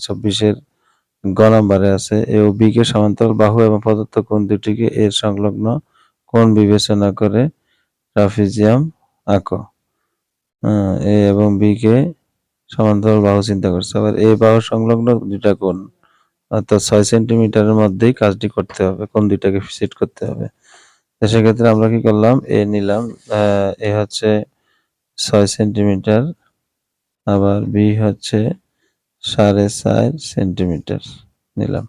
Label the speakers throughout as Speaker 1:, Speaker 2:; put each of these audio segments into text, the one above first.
Speaker 1: 24 গ নম্বরে আছে এ ও বি কে সমান্তরাল বাহু এবং প্রদত্ত কোণ দুটিকে এর সংলগ্ন কোণ বিবেচনা করে ট্রাপিজিয়াম আঁকো। এ এবং বি কে সমান্তরাল বাহু চিন্তা করছে। আবার এ বাহু সংলগ্ন দুইটা কোণ অর্থাৎ 6 সেন্টিমিটারের মধ্যেই কাজটি করতে হবে, কোণ দুইটাকে সেট করতে হবে। তো সেক্ষেত্রে আমরা কি করলাম, এ নিলাম, এ হচ্ছে 6 সেন্টিমিটার, আবার বি হচ্ছে 4.5 সেন্টিমিটার নিলাম।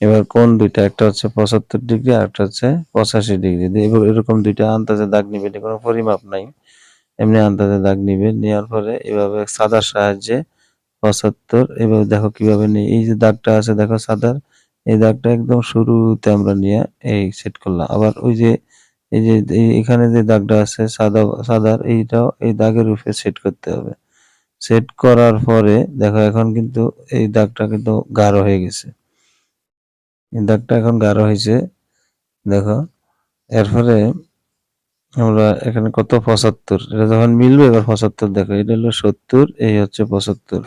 Speaker 1: এবার কোণ দুইটা, একটা হচ্ছে 75 ডিগ্রি আর একটা হচ্ছে 85 ডিগ্রি। এরকম দুইটা আন্দাজে দাগ নিবে, কোনো পরিমাপ নাই, এমনি আন্দাজে দাগ নিবে। নেওয়ার পরে এভাবে সাদার সাহায্যে 75 এভাবে দেখো কিভাবে নেই। এই যে দাগটা আছে দেখো সাদার, এই দাগটা একদম শুরুতে আমরা নিয়ে এই সেট করলাম। আবার ওই যে এই যে এখানে যে দাগটা আছে সাদার, এইটাও এই দাগের উপরে সেট করতে হবে। সেট করার পরে দেখো এখন কিন্তু এই দাগটা কিন্তু গাঢ় হয়ে গেছে, এই দাগটা এখন গাঢ় হয়েছে দেখো। এরপরে আমরা এখানে কত 75, এটা যখন মিলবে এবার 75 দেখো, এটা হলো 70, এই হচ্ছে 75।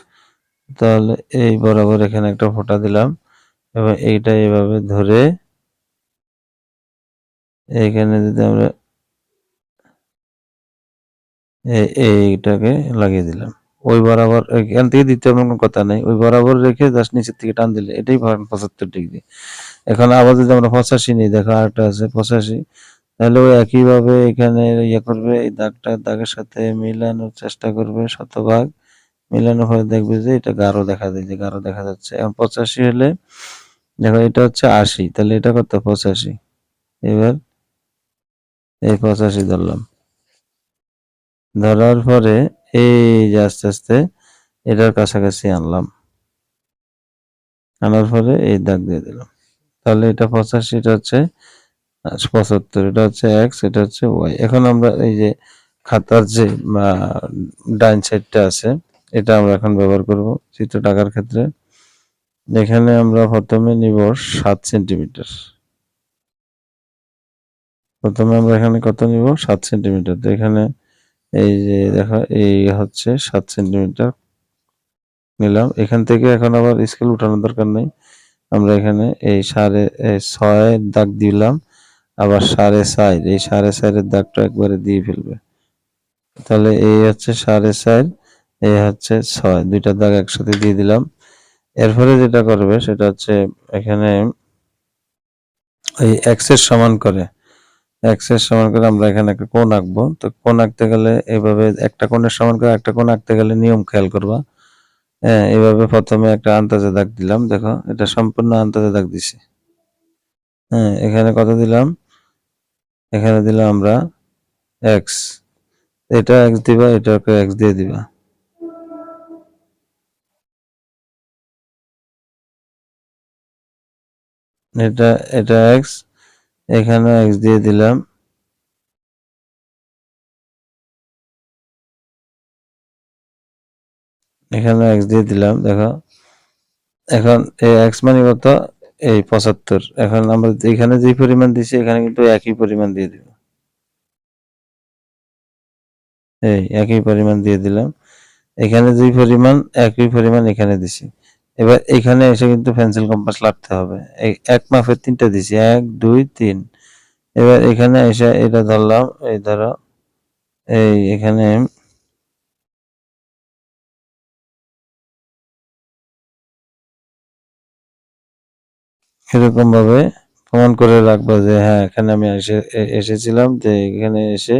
Speaker 1: তাহলে এই বরাবর এখানে একটা ফোঁটা দিলাম এবং এইটা এভাবে ধরে এইখানে যদি আমরা এইটাকে লাগিয়ে দিলাম ওই বরাবর, এখান থেকে দিতে হবে কোনো কথা নাই, ওই বরাবর রেখে জাস্ট নিচের থেকে টান দিলে এটাই 75 ডিগ্রি। এখন আবার যদি আমরা 85 নিই, দেখো আরেকটা আছে 85, তাহলে ওই একইভাবে এখানে ইয়ে করবে, এই দাগের সাথে মিলানোর চেষ্টা করবে শতভাগ। মিলানোর পরে দেখবে যে এটা গাঢ় দেখা যায়, যে গাঢ় দেখা যাচ্ছে। এখন 85 হলে দেখো এটা হচ্ছে 80, তাহলে এটা কত 85। এবার এই 85 ধরলাম, ধরার পরে এই যে আস্তে আস্তে এটার কাছাকাছি আনলাম, আনার পরে এই দাগ দিয়ে দিলাম। তাহলে এটা 85, এটা হচ্ছে 75, এটা হচ্ছে এক্স, এটা হচ্ছে ওয়াই। এখন আমরা এই যে খাতার যে ডাইন সাইডটা আছে এটা আমরা এখন ব্যবহার করব চিত্রটা আঁকার ক্ষেত্রে। এখানে আমরা প্রথমে নিব 7 সেন্টিমিটার। প্রথমে আমরা এখানে কত নিব, 7 সেন্টিমিটার। তো এখানে এই যে দেখো এই হচ্ছে 7 সেন্টিমিটার নিলাম। এখান থেকে এখন আবার স্কেল উঠানোর দরকার নেই, আমরা এখানে এই 6.5 দাগ দিলাম, আবার 4.5, এই 4.5 দাগটা একবারে দিয়ে ফেলবে। তাহলে এই হচ্ছে 4.5, এই হচ্ছে 6, দুইটা দাগ একসাথে দিয়ে দিলাম। এরপরে যেটা করবে সেটা হচ্ছে এখানে এই এক্সের সমান করে, এক্সের সমান করে আমরা এখানে একটা কোণ আঁকবো। তো কোণ আঁকতে গেলে এইভাবে একটা কোণের সমান করে একটা কোণ আঁকতে গেলে নিয়ম খেয়াল করবা। হ্যাঁ, এইভাবে প্রথমে একটা আন্দাজে দাগ দিলাম, দেখো এটা সম্পূর্ণ আন্দাজে দাগ দিছি। হ্যাঁ, এখানে কত দিলাম, এখানে দিলাম আমরা এক্স, এটা এক্স দিবা, এটাকে এক্স দিয়ে দিবা। এটা এটা এক্স, এখানে এক্স দিয়ে দিলাম। এখানে এক্স দিয়ে দিলাম দেখো। এখন এই এক্স মানে কত, এই 75। এখন আমরা এখানে যে পরিমাণ দিছি এখানে কিন্তু একই পরিমাণ দিয়ে দিব, এই একই পরিমাণ দিয়ে দিলাম। এখানে যে পরিমাণ একই পরিমাণ এখানে দিছি। এবার এখানে এসে কিন্তু পেন্সিল কম্পাস লাগতে হবে। এই এক মাপের 3টা দিছি, 1 2 3। এবার এখানে এসে এটা ধরলাম, এই ধরো এই এখানে এরকম ভাবে প্রমাণ করে রাখবো যে হ্যাঁ এখানে আমি এসেছিলাম, যে এখানে এসে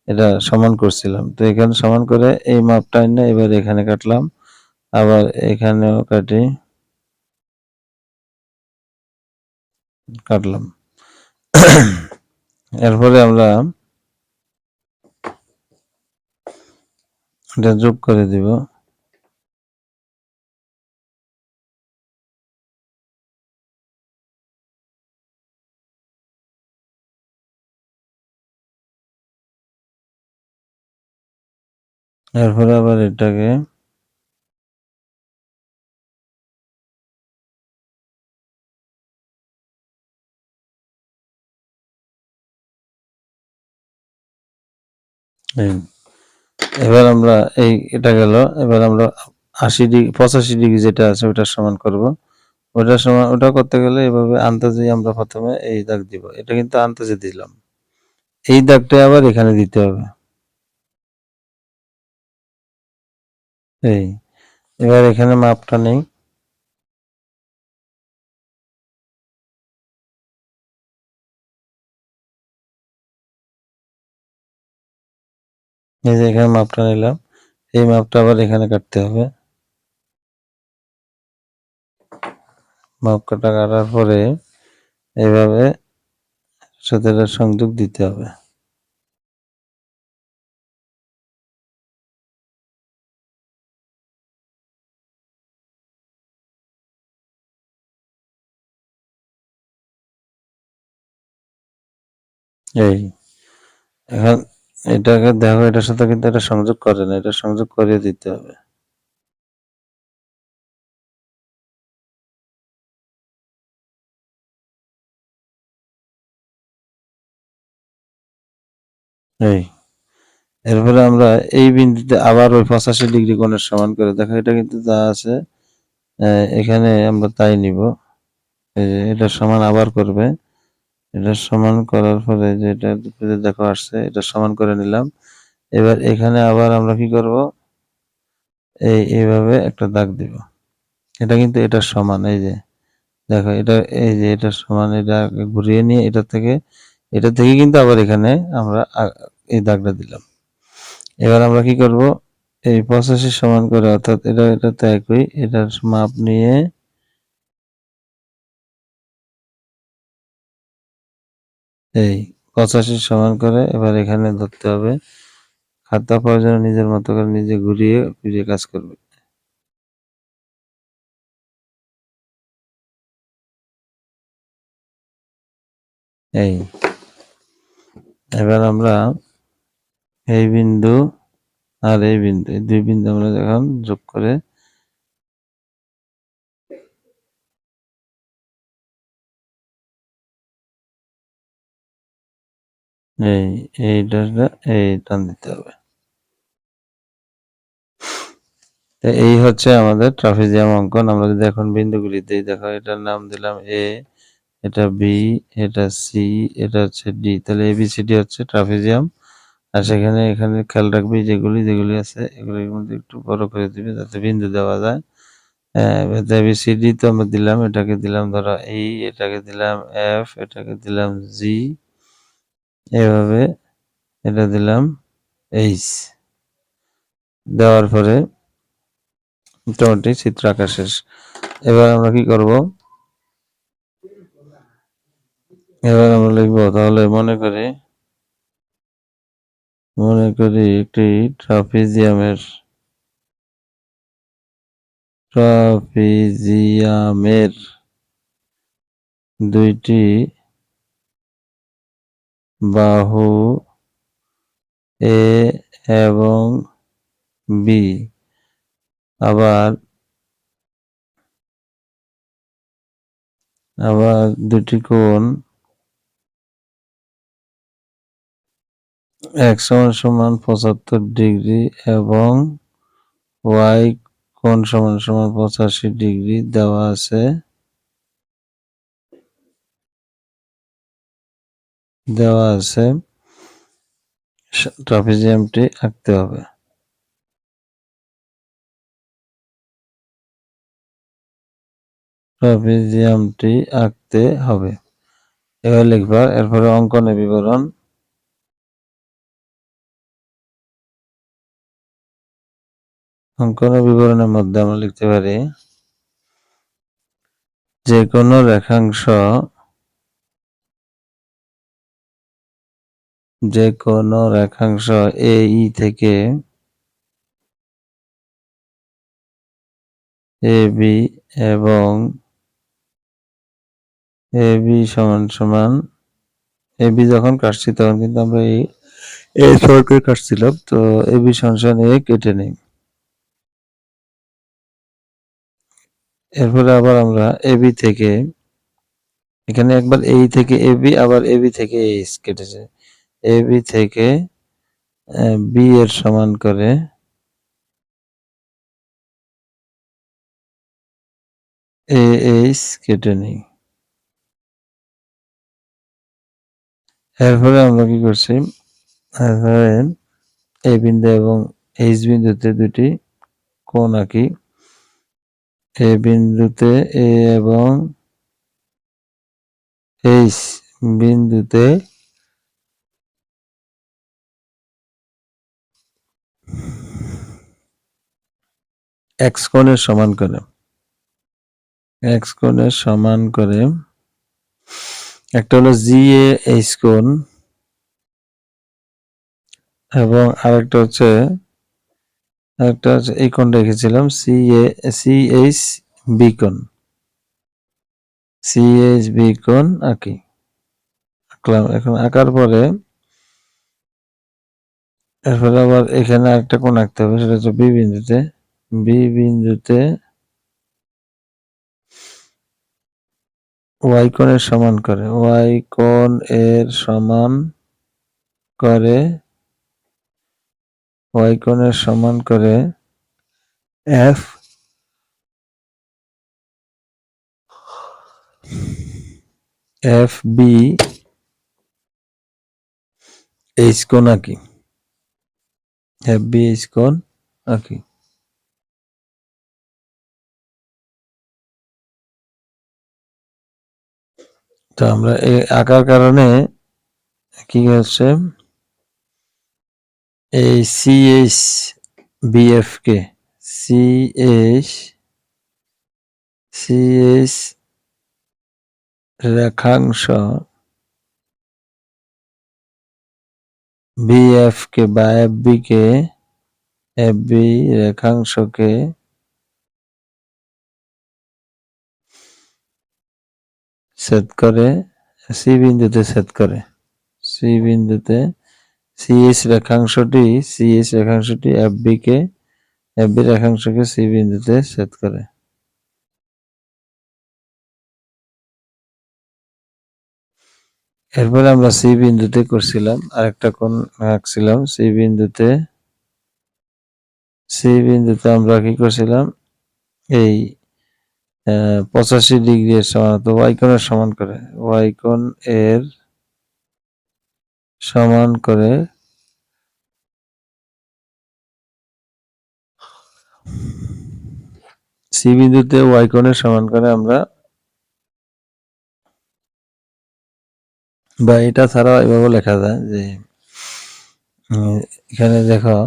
Speaker 1: এটা সমান করছিলাম। তো এখানে সমান করে এই মাপটা এনে এবার এখানে কাটলাম, আবার এখানেও কাটলাম। এরপরে আমরা এটা যোগ করে দিব। এরপরে আবার এটাকে এবার আমরা এটা গেল। এবার আমরা 85 ডিগ্রি যেটা আছে ওটার সমান করব। ওটা করতে গেলে এভাবে আন্দাজে আমরা প্রথমে এই দাগ দিব। এটা কিন্তু আন্দাজে দিলাম। এই দাগটা আবার এখানে দিতে হবে। এই এবার এখানে মাপটা নেই। এই যে এখানে মাপটা নিলাম। এই মাপটা আবার এখানে কাটতে হবে। মাপ কাটার পরে এইভাবে সাথে এটার সংযোগ দিতে হবে। এই এখন এটাকে দেখো, এটার সাথে কিন্তু এটা সংযোগ করে না, এটা সংযোগ করিয়ে দিতে হবে। এই এরপরে আমরা এই বিন্দুতে আবার ওই 85 ডিগ্রি কোণের সমান করে দেখো, এটা কিন্তু যা আছে এখানে আমরা তাই নিব। এই যে এটা সমান আবার করবে, এটা সমান করার পরে যে এটা দেখো আসছে, এটা সমান করে নিলাম। এবার এখানে আবার আমরা কি করব, এইভাবে একটা দাগ দিব। এটা কিন্তু এটার সমান। এই যে দেখো, এটা এই যে এটার সমান, এটা ঘুরিয়ে নিয়ে এটা থেকে কিন্তু আবার এখানে আমরা এই দাগটা দিলাম। এবার আমরা কি করব, এই 85 সমান করে, অর্থাৎ এটাতে একই, এটার মাপ নিয়ে এই 85 সমান করে এবার এখানে ধরতে হবে। খাতা প্রয়োজনে নিজের মতো করে নিজে ঘুরিয়ে ফিরিয়ে কাজ করবে। এই এবার আমরা এই বিন্দু আর এই বিন্দু, এই দুই বিন্দু আমরা এখন যোগ করে এইটা এই টান দিতে হবে। এই হচ্ছে আমাদের ট্রাপিজিয়াম অঙ্কন। আমরা যদি এখন বিন্দুগুলি দিই, দেখো এটার নাম দিলাম এ, এটা বি, এটা সি, এটা হচ্ছে ডি। তাহলে এবিসিডি হচ্ছে ট্রাপিজিয়াম। আর এখানে খেয়াল রাখবি যেগুলি আছে এগুলির মধ্যে একটু বড় করে দিবে যাতে বিন্দু দেওয়া যায়। এবিসিডি তো আমরা দিলাম, এটাকে দিলাম ধরো ই, এটাকে দিলাম এফ, এটাকে দিলাম জি, এভাবে এটা দিলাম এইচ। দেওয়ার পরে মোটামুটি চিত্র আঁকা শেষ। এবার আমরা কি করব, এবার আমরা লিখবো, তাহলে মনে করি একটি ট্রাপিজিয়ামের দুইটি বাহু এ এবং বি আবার দুটি কোণ x সমান 75 ডিগ্রি এবং y কোণ সমান 85 ডিগ্রি দেওয়া আছে, ট্রাপিজিয়ামটি আঁকতে হবে। এবার লিখবা, এরপরে অঙ্কনের বিবরণ। অঙ্কনের বিবরণের মধ্যে আমরা লিখতে পারি যে কোনো রেখাংশ এই থেকে এবি এবং এবি সমান এবি যখন কাটছি তখন কিন্তু আমরা এই সরকে কাটছিলাম, তো এবি সমান এ কেটে নেই। এরপরে আবার আমরা এবি থেকে, এখানে একবার এই থেকে এবি, আবার এবি থেকে এইচ কেটেছে, এবি থেকে বি এর সমান করে এ এইচ কেটে নিই। এরপরে আমরা কি করছি, এরপরে এ বিন্দু এবং এইচ বিন্দুতে দুটি কোণ আঁকি। এ বিন্দুতে এ এবং এইচ বিন্দুতে এক্স কোণের সমান করে, এক্স কোণের সমান করে একটা হলো জি এ এইচ কোণ এবং আরেকটা হচ্ছে এই কোণটা রেখেছিলাম সি এইচ বি কোণ, সি এইচ বি কোণ আঁকি। আঁকলাম। এখন আঁকার পরে এরপরে আবার এখানে আরেকটা কোণ আঁকতে হবে, সেটা হচ্ছে বি বিন্দুতে, বি বিন্দুতে ওয়াই কোণের সমান করে, ওয়াই কোণ এর সমান করে, ওয়াই কোণের সমান করে এফ এফ বি এইচ কোণ আঁকি, এফ বি এইচ কোণ আঁকি। তো আমরা এই আঁকার কারণে কি হচ্ছে, এই C H B F K C H রেখাংশ বি এফ কে বা F B K, F B রেখাংশকে ছেদ করে, সি বিন্দুতে ছেদ করে, সি বিন্দুতে সি এইচ রেখাংশটি এফ বি রেখাংশকে সি বিন্দুতে ছেদ করে। এরপরে আমরা সি বিন্দুতে করছিলাম আরেকটা কোণ আঁকছিলাম, সি বিন্দুতে আমরা কি করছিলাম, এই 85 ডিগ্রি এর সমান, তো ওয়াই কোণের সমান করে, ওয়াই কোণ এর সমান করে সি বিন্দুতে ওয়াই কোণের সমান করে আমরা, বা এটা ছাড়াও এভাবে লেখা যায় যে এখানে দেখো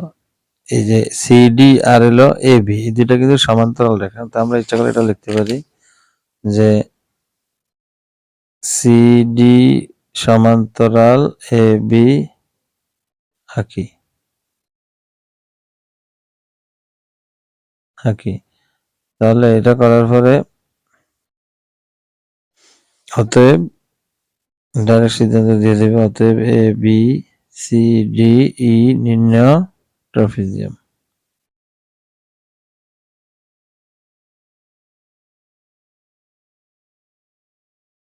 Speaker 1: এই যে সিডি আর হলো এ বি, এই দুটা কিন্তু সমান্তরাল রেখা। তো আমরা ইচ্ছা করে এটা লিখতে পারি যে সিডি সমান্তরাল এ বি আঁকি, তাহলে এটা করার পরে অতএব ডাইরেক্ট সিদ্ধান্ত দিয়ে দেবে, অতএব A B C D E নির্ণয় ট্রাপিজিয়াম।